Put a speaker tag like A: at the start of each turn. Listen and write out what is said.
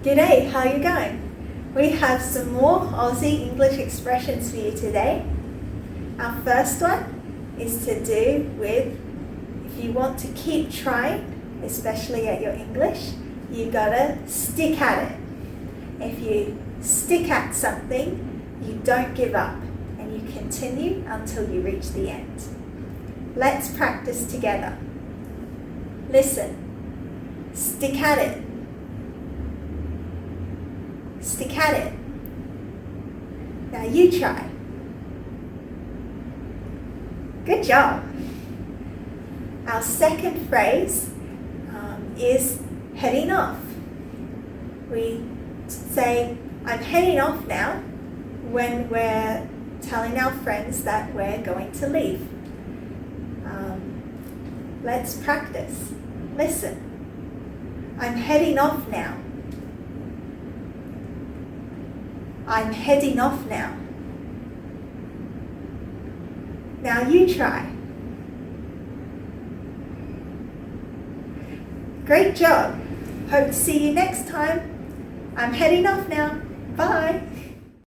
A: G'day, how are you going? We have some more Aussie English expressions for you today. Our first one is to do with, if you want to keep trying, especially at your English, you gotta stick at it. If you stick at something, you don't give up and you continue until you reach the end. Let's practice together. Listen. Stick at it. Stick at it. Now you try. Good job. Our second phrase is heading off. We say, I'm heading off now when we're telling our friends that we're going to leave. Let's practice. Listen. I'm heading off now. I'm heading off now. Now you try. Great job. Hope to see you next time. I'm heading off now. Bye.